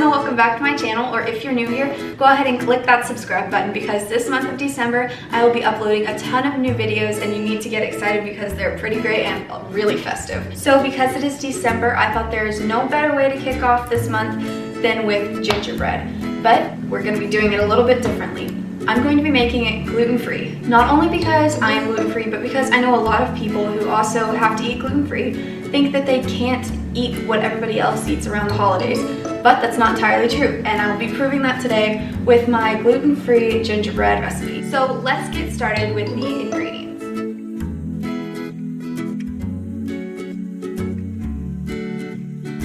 and welcome back to my channel, or if you're new here, go ahead and click that subscribe button because this month of December I will be uploading a ton of new videos and you need to get excited because they're pretty great and really festive. So because it is December, I thought there is no better way to kick off this month than with gingerbread, but we're going to be doing it a little bit differently. I'm going to be making it gluten-free, not only because I am gluten-free, but because I know a lot of people who also have to eat gluten-free think that they can't eat what everybody else eats around the holidays, but that's not entirely true, and I will be proving that today with my gluten-free gingerbread recipe. So let's get started with the ingredients.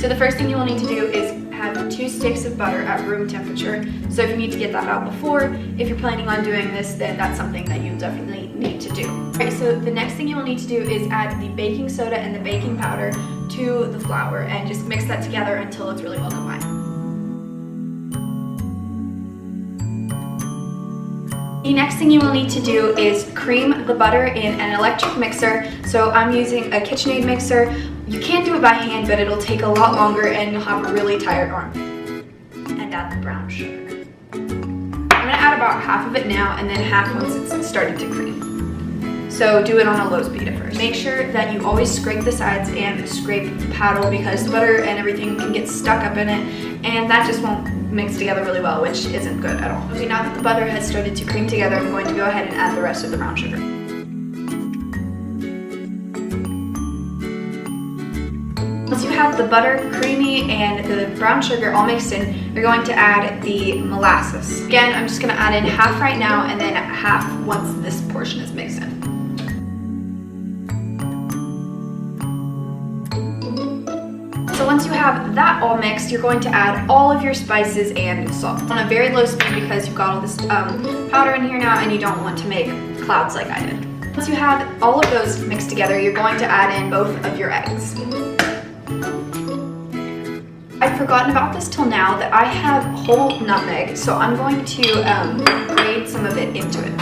So the first thing you will need to do is have 2 sticks of butter at room temperature. So if you need to get that out before, if you're planning on doing this, then that's something that you definitely need to do. Alright, so the next thing you will need to do is add the baking soda and the baking powder to the flour and just mix that together until it's really well combined. The next thing you will need to do is cream the butter in an electric mixer. So I'm using a KitchenAid mixer. You can do it by hand, but it'll take a lot longer and you'll have a really tired arm. And add the brown sugar. I'm gonna add about half of it now and then half once it's started to cream. So do it on a low speed at first. Make sure that you always scrape the sides and scrape the paddle because the butter and everything can get stuck up in it and that just won't mix together really well, which isn't good at all. Okay, now that the butter has started to cream together, I'm going to go ahead and add the rest of the brown sugar. Once you have the butter creamy and the brown sugar all mixed in, you're going to add the molasses. Again, I'm just going to add in half right now and then half once this portion is mixed in. So once you have that all mixed, you're going to add all of your spices and salt on a very low speed because you've got all this powder in here now and you don't want to make clouds like I did. Once you have all of those mixed together, you're going to add in both of your eggs. I'd forgotten about this till now that I have whole nutmeg, so I'm going to grate some of it into it.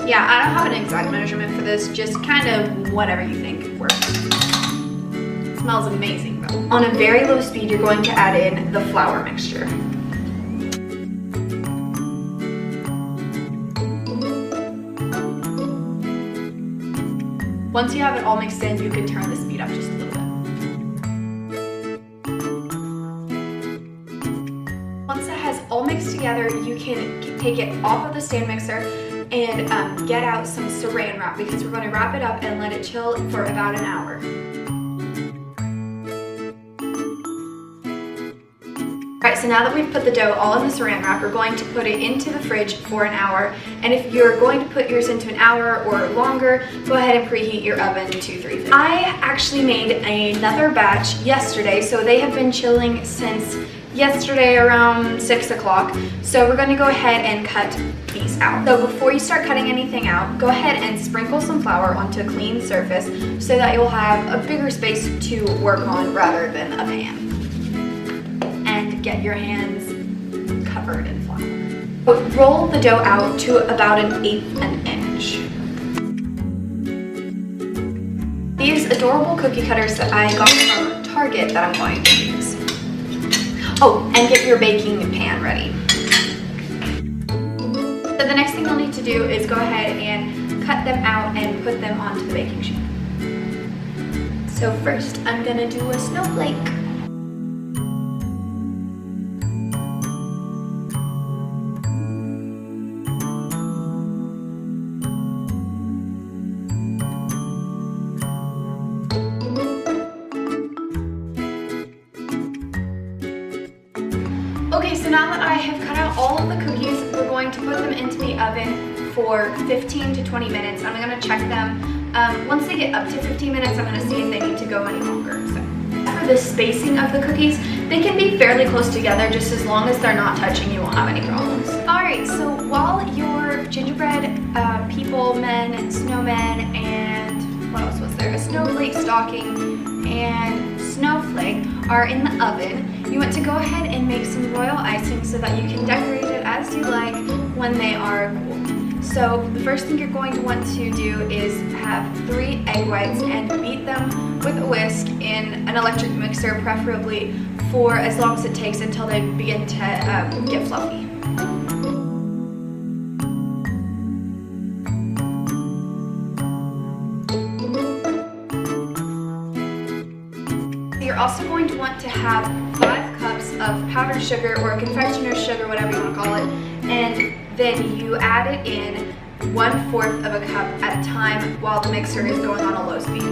Yeah, I don't have an exact measurement for this, just kind of whatever you think works. It smells amazing though. On a very low speed, you're going to add in the flour mixture. Once you have it all mixed in, you can turn the speed up just a little bit. Once it has all mixed together, you can take it off of the stand mixer and get out some saran wrap because we're going to wrap it up and let it chill for about an hour. Alright, so now that we've put the dough all in the saran wrap, we're going to put it into the fridge for an hour. And if you're going to put yours into an hour or longer, go ahead and preheat your oven to 350. I actually made another batch yesterday, so they have been chilling since yesterday around 6 o'clock. So we're going to go ahead and cut these out. So before you start cutting anything out, go ahead and sprinkle some flour onto a clean surface so that you'll have a bigger space to work on rather than a pan. And get your hands covered in flour. Roll the dough out to about 1/8 an inch. These adorable cookie cutters that I got from Target that I'm going to use. Oh, and get your baking pan ready. So the next thing you'll need to do is go ahead and cut them out and put them onto the baking sheet. So first, I'm gonna do a snowflake. Okay, so now that I have cut out all of the cookies, we're going to put them into the oven for 15 to 20 minutes. I'm going to check them. Once they get up to 15 minutes, I'm going to see if they need to go any longer. So, for the spacing of the cookies, they can be fairly close together, just as long as they're not touching, you won't have any problems. Alright, so while your gingerbread people, men, snowmen, and what else was there? A snowflake stocking and snowflake are in the oven, you want to go ahead and make some royal icing so that you can decorate it as you like when they are cool. So the first thing you're going to want to do is have 3 egg whites and beat them with a whisk in an electric mixer, preferably for as long as it takes until they begin to get fluffy. You're also going to want to have 5 cups of powdered sugar or confectioner's sugar, whatever you want to call it, and then you add it in 1/4 of a cup at a time while the mixer is going on a low speed.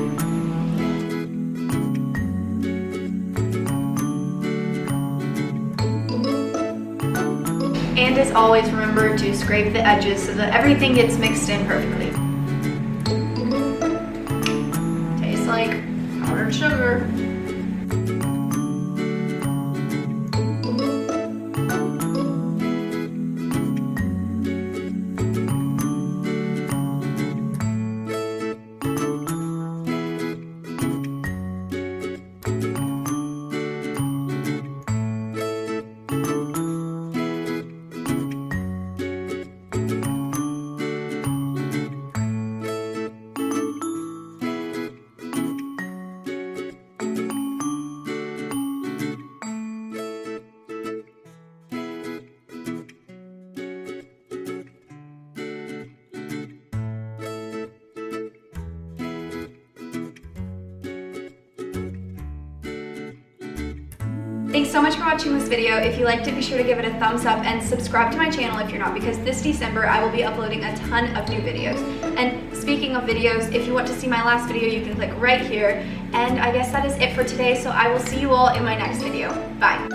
And as always, remember to scrape the edges so that everything gets mixed in perfectly. Tastes like powdered sugar. Thanks so much for watching this video. If you liked it, be sure to give it a thumbs up and subscribe to my channel if you're not, because this December I will be uploading a ton of new videos. And speaking of videos, if you want to see my last video, you can click right here. And I guess that is it for today, so I will see you all in my next video. Bye.